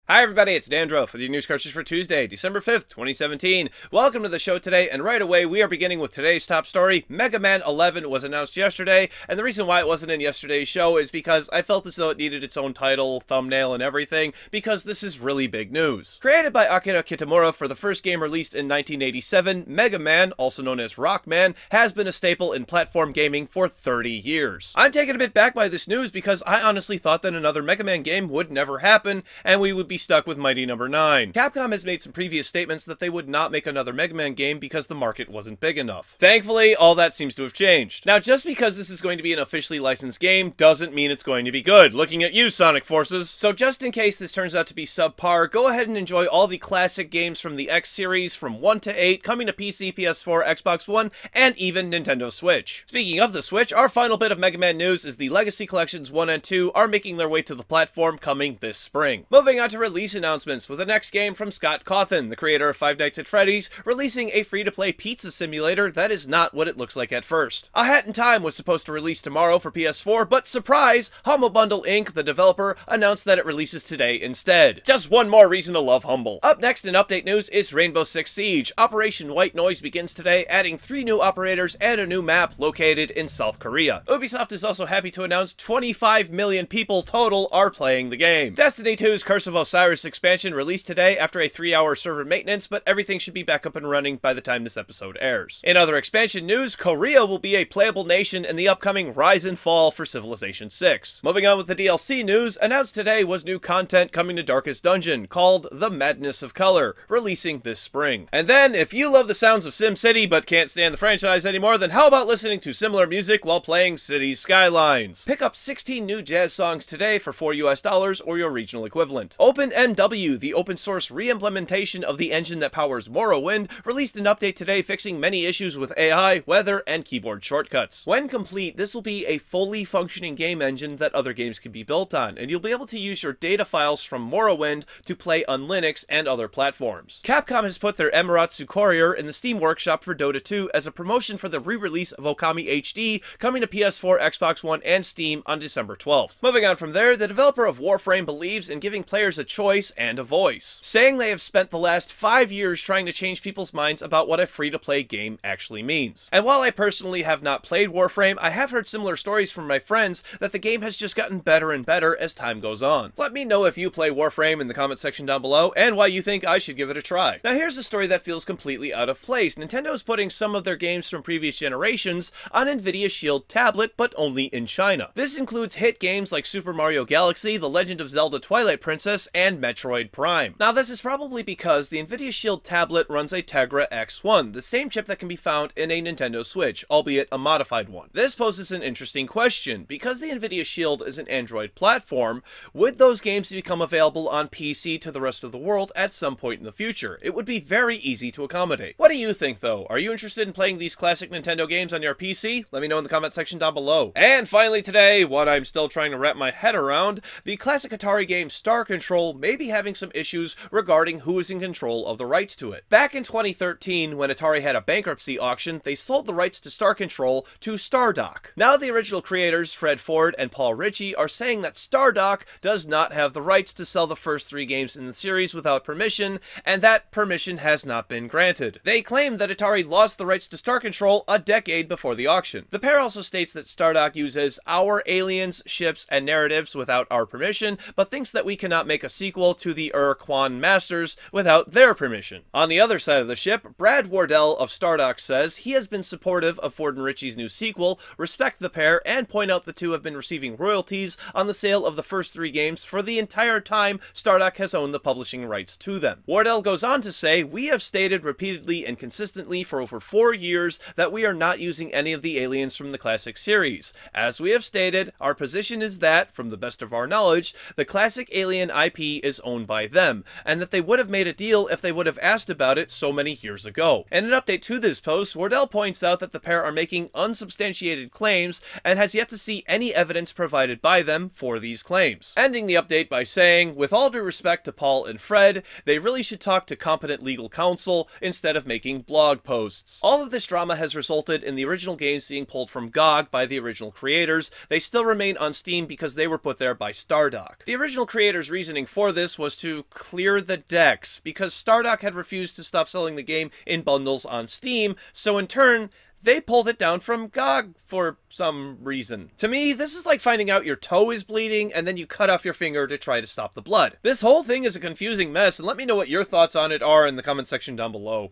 Hi everybody, it's Dandruff with your news Cartridge for Tuesday, December 5th, 2017. Welcome to the show today, and right away we are beginning with today's top story. Mega Man 11 was announced yesterday, and the reason why it wasn't in yesterday's show is because I felt as though it needed its own title, thumbnail, and everything, because this is really big news. Created by Akira Kitamura for the first game released in 1987, Mega Man, also known as Rockman, has been a staple in platform gaming for 30 years. I'm taken a bit back by this news because I honestly thought that another Mega Man game would never happen, and we would be stuck with Mighty Number 9. Capcom has made some previous statements that they would not make another Mega Man game because the market wasn't big enough. Thankfully, all that seems to have changed. Now, just because this is going to be an officially licensed game doesn't mean it's going to be good. Looking at you, Sonic Forces. So just in case this turns out to be subpar, go ahead and enjoy all the classic games from the X series from 1 to 8, coming to PC, PS4, Xbox One, and even Nintendo Switch. Speaking of the Switch, our final bit of Mega Man news is the Legacy Collections 1 and 2 are making their way to the platform coming this spring. Moving on to release announcements, with the next game from Scott Cawthon, the creator of Five Nights at Freddy's, releasing a free-to-play pizza simulator that is not what it looks like at first. A Hat in Time was supposed to release tomorrow for PS4, but surprise, Humble Bundle Inc., the developer, announced that it releases today instead. Just one more reason to love Humble. Up next in update news is Rainbow Six Siege. Operation White Noise begins today, adding 3 new operators and a new map located in South Korea. Ubisoft is also happy to announce 25 million people total are playing the game. Destiny 2's Curse of Osiris expansion released today after a 3-hour server maintenance, but everything should be back up and running by the time this episode airs. In other expansion news, Korea will be a playable nation in the upcoming Rise and Fall for Civilization 6. Moving on with the DLC news, announced today was new content coming to Darkest Dungeon, called The Madness of Color, releasing this spring. And then, if you love the sounds of SimCity but can't stand the franchise anymore, then how about listening to similar music while playing Cities Skylines? Pick up 16 new jazz songs today for $4 or your regional equivalent. OpenMW, the open source re-implementation of the engine that powers Morrowind, released an update today fixing many issues with AI, weather, and keyboard shortcuts. When complete, this will be a fully functioning game engine that other games can be built on, and you'll be able to use your data files from Morrowind to play on Linux and other platforms. Capcom has put their Ameratsu Courier in the Steam Workshop for Dota 2 as a promotion for the re-release of Okami HD, coming to PS4, Xbox One, and Steam on December 12th. Moving on from there, the developer of Warframe believes in giving players a choice and a voice, saying they have spent the last 5 years trying to change people's minds about what a free-to-play game actually means. And while I personally have not played Warframe, I have heard similar stories from my friends that the game has just gotten better and better as time goes on. Let me know if you play Warframe in the comment section down below, and why you think I should give it a try. Now here's a story that feels completely out of place. Nintendo is putting some of their games from previous generations on Nvidia Shield tablet, but only in China. This includes hit games like Super Mario Galaxy, The Legend of Zelda Twilight Princess, and Metroid Prime. Now this is probably because the Nvidia Shield tablet runs a Tegra X1, the same chip that can be found in a Nintendo Switch, albeit a modified one. This poses an interesting question. Because the Nvidia Shield is an Android platform, would those games become available on PC to the rest of the world at some point in the future? It would be very easy to accommodate. What do you think though? Are you interested in playing these classic Nintendo games on your PC? Let me know in the comment section down below. And finally today, what I'm still trying to wrap my head around, the classic Atari game Star Control may be having some issues regarding who is in control of the rights to it. Back in 2013, when Atari had a bankruptcy auction, they sold the rights to Star Control to Stardock. Now the original creators, Fred Ford and Paul Ritchie, are saying that Stardock does not have the rights to sell the first 3 games in the series without permission, and that permission has not been granted. They claim that Atari lost the rights to Star Control a decade before the auction. The pair also states that Stardock uses our aliens, ships, and narratives without our permission, but thinks that we cannot make a sequel to the Quan Masters without their permission. On the other side of the ship, Brad Wardell of Stardock says he has been supportive of Ford and Ritchie's new sequel, respect the pair, and point out the two have been receiving royalties on the sale of the first 3 games for the entire time Stardock has owned the publishing rights to them. Wardell goes on to say, "We have stated repeatedly and consistently for over 4 years that we are not using any of the aliens from the classic series. As we have stated, our position is that, from the best of our knowledge, the classic Alien IP is owned by them, and that they would have made a deal if they would have asked about it so many years ago." In an update to this post, Wardell points out that the pair are making unsubstantiated claims and has yet to see any evidence provided by them for these claims. Ending the update by saying, "With all due respect to Paul and Fred, they really should talk to competent legal counsel instead of making blog posts." All of this drama has resulted in the original games being pulled from GOG by the original creators. They still remain on Steam because they were put there by Stardock. The original creators' reasoning for this was to clear the decks, because Stardock had refused to stop selling the game in bundles on Steam, so in turn, they pulled it down from GOG for some reason. To me, this is like finding out your toe is bleeding and then you cut off your finger to try to stop the blood. This whole thing is a confusing mess, and let me know what your thoughts on it are in the comment section down below.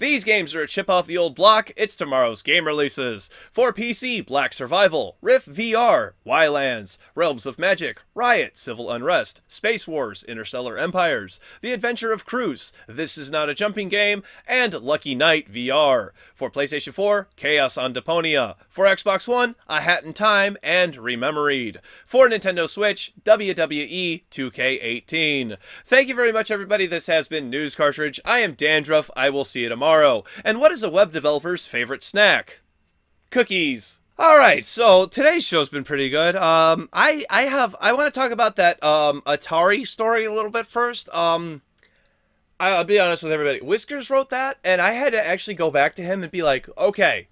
These games are a chip off the old block. It's tomorrow's game releases. For PC, Black Survival, Rift VR, Wildlands, Realms of Magic, Riot, Civil Unrest, Space Wars, Interstellar Empires, The Adventure of Cruz, This Is Not a Jumping Game, and Lucky Night VR. For PlayStation 4, Chaos on Deponia. For Xbox One, A Hat in Time and Rememoried. For Nintendo Switch, WWE 2K18. Thank you very much, everybody. This has been News Cartridge. I am Dandruff. I will see you tomorrow. And what is a web developer's favorite snack? Cookies. Alright, so today's show's been pretty good. I want to talk about that Atari story a little bit first. I'll be honest with everybody. Whiskers wrote that, and I had to actually go back to him and be like, okay,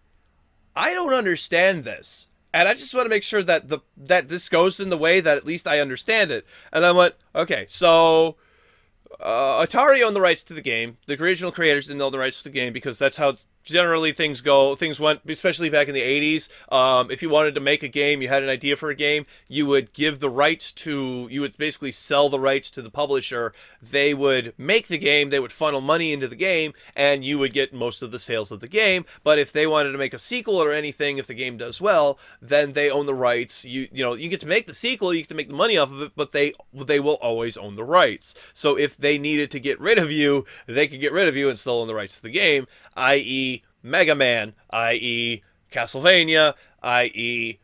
I don't understand this. And I just want to make sure that that this goes in the way that at least I understand it. And I went, okay, so Atari owned the rights to the game. The original creators didn't own the rights to the game because that's how generally things go. Things went, especially back in the 80s. If you wanted to make a game, you had an idea for a game, you would give the rights to, you would basically sell the rights to the publisher. They would make the game, they would funnel money into the game, and you would get most of the sales of the game. But if they wanted to make a sequel or anything, if the game does well, then they own the rights. You know, you get to make the sequel, you get to make the money off of it, but they will always own the rights. So if they needed to get rid of you, they could get rid of you and still own the rights to the game, i.e. Mega Man, i.e. Castlevania, i.e.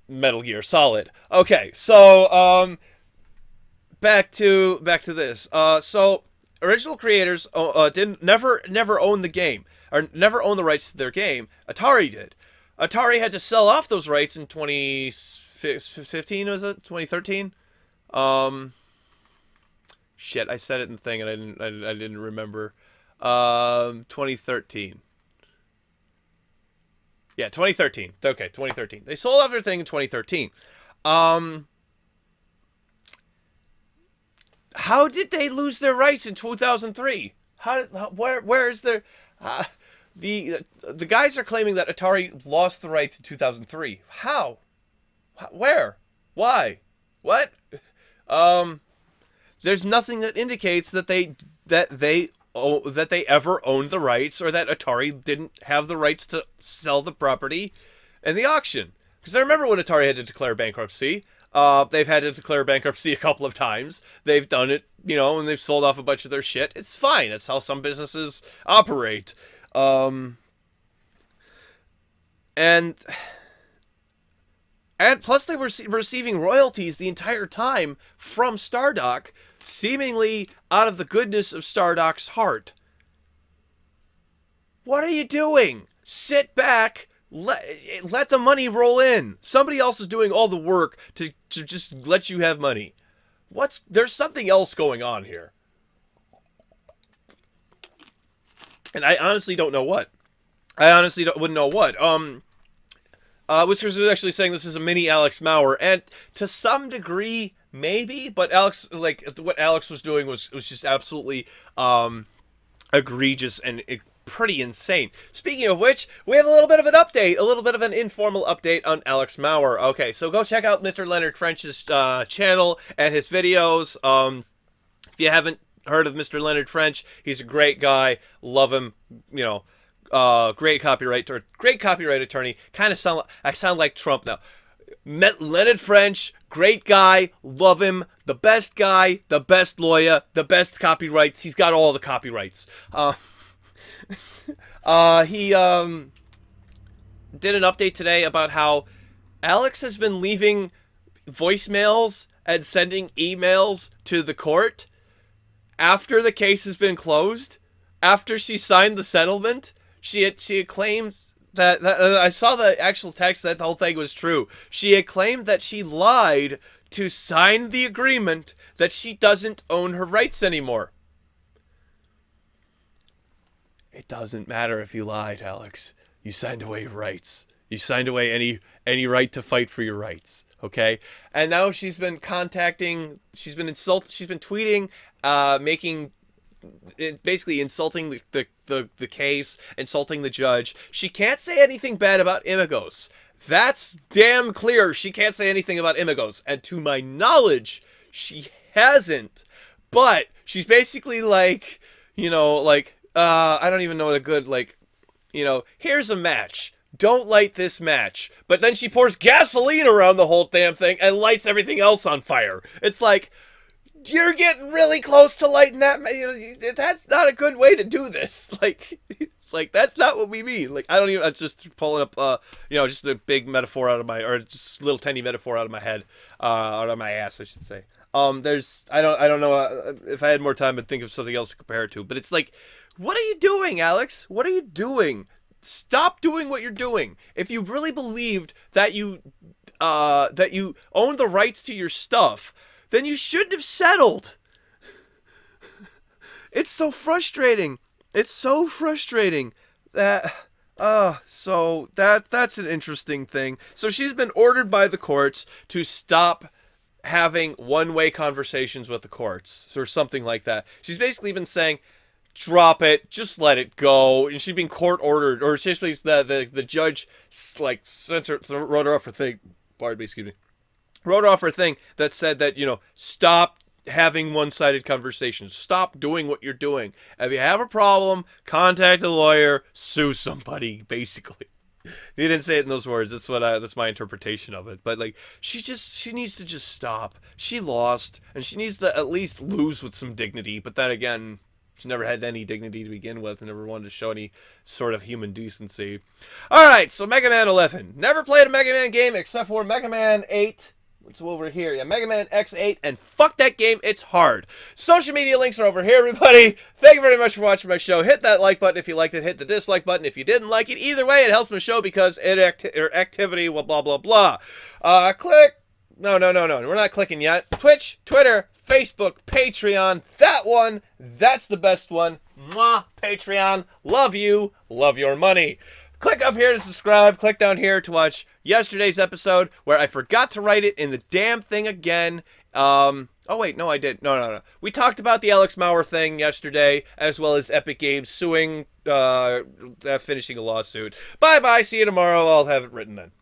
Metal Gear Solid. Okay, so back to this. So original creators never owned the game, or never owned the rights to their game. Atari did. Atari had to sell off those rights in 2015, was it? 2013? Shit, I said it in the thing and I didn't remember. 2013. Yeah, 2013. Okay, 2013. They sold off their thing in 2013. How did they lose their rights in 2003? Where is their the guys are claiming that Atari lost the rights in 2003. How? Where? Why? What? There's nothing that indicates that they ever owned the rights, or that Atari didn't have the rights to sell the property in the auction. Because I remember when Atari had to declare bankruptcy. They've had to declare bankruptcy a couple of times. They've done it, you know, and they've sold off a bunch of their shit. It's fine. That's how some businesses operate. And plus they were receiving royalties the entire time from Stardock, seemingly out of the goodness of Stardock's heart. What are you doing? Sit back, let the money roll in. Somebody else is doing all the work to just let you have money. There's something else going on here. And I honestly don't know what. I honestly wouldn't know what. Whiskers is actually saying this is a mini Alex Mauer, and to some degree, maybe, but Alex, like, what Alex was doing was just absolutely egregious and pretty insane. Speaking of which, we have a little bit of an update, a little bit of an informal update on Alex Mauer. Okay, so go check out Mr. Leonard French's channel and his videos. If you haven't heard of Mr. Leonard French, he's a great guy. Love him, you know. Great copyright attorney. I sound like Trump now. Leonard French, great guy, love him, the best guy, the best lawyer, the best copyrights. He's got all the copyrights. He did an update today about how Alex has been leaving voicemails and sending emails to the court after the case has been closed, after she signed the settlement. She had claimed that I saw the actual text that the whole thing was true. She had claimed that she lied to sign the agreement that she doesn't own her rights anymore. It doesn't matter if you lied, Alex. You signed away your rights. You signed away any right to fight for your rights, okay? And now she's been tweeting, basically insulting the case, insulting the judge. She can't say anything bad about Imagos. That's damn clear. She can't say anything about Imagos. And to my knowledge, she hasn't. But she's basically like, you know, like, I don't even know what a good, like, you know, here's a match. Don't light this match. But then she pours gasoline around the whole damn thing and lights everything else on fire. It's like, you're getting really close to lighting that. You know, that's not a good way to do this. Like, it's like, that's not what we mean. Like, I don't even. I'm just pulling up, you know, just a big metaphor out of my, or just a little tiny metaphor out of my head, out of my ass, I should say. I don't know if I had more time, I'd think of something else to compare it to. But it's like, what are you doing, Alex? What are you doing? Stop doing what you're doing. If you really believed that you owned the rights to your stuff, then you shouldn't have settled. It's so frustrating. It's so frustrating that so that's an interesting thing. So she's been ordered by the courts to stop having one-way conversations with the courts or something like that. She's basically been saying, drop it, just let it go. And she's been court ordered, or essentially the judge like wrote her off her thing. Pardon me, excuse me. Wrote off her thing that said that, you know, stop having one-sided conversations. Stop doing what you're doing. If you have a problem, contact a lawyer, sue somebody, basically. He didn't say it in those words. That's my interpretation of it. But like, she needs to just stop. She lost, and she needs to at least lose with some dignity. But then again, she never had any dignity to begin with, and never wanted to show any sort of human decency. Alright, so Mega Man 11. Never played a Mega Man game except for Mega Man 8. It's over here. Yeah, Mega Man X8, and fuck that game, it's hard. Social media links are over here, everybody. Thank you very much for watching my show. Hit that like button if you liked it. Hit the dislike button if you didn't like it. Either way, it helps my show because activity, well, blah, blah, blah. Click. No. We're not clicking yet. Twitch, Twitter, Facebook, Patreon. That one, that's the best one. Mwah, Patreon. Love you. Love your money. Click up here to subscribe. Click down here to watch yesterday's episode where I forgot to write it in the damn thing again. Oh, wait. No, I did. No. We talked about the Alex Mauer thing yesterday, as well as Epic Games suing, finishing a lawsuit. Bye-bye. See you tomorrow. I'll have it written then.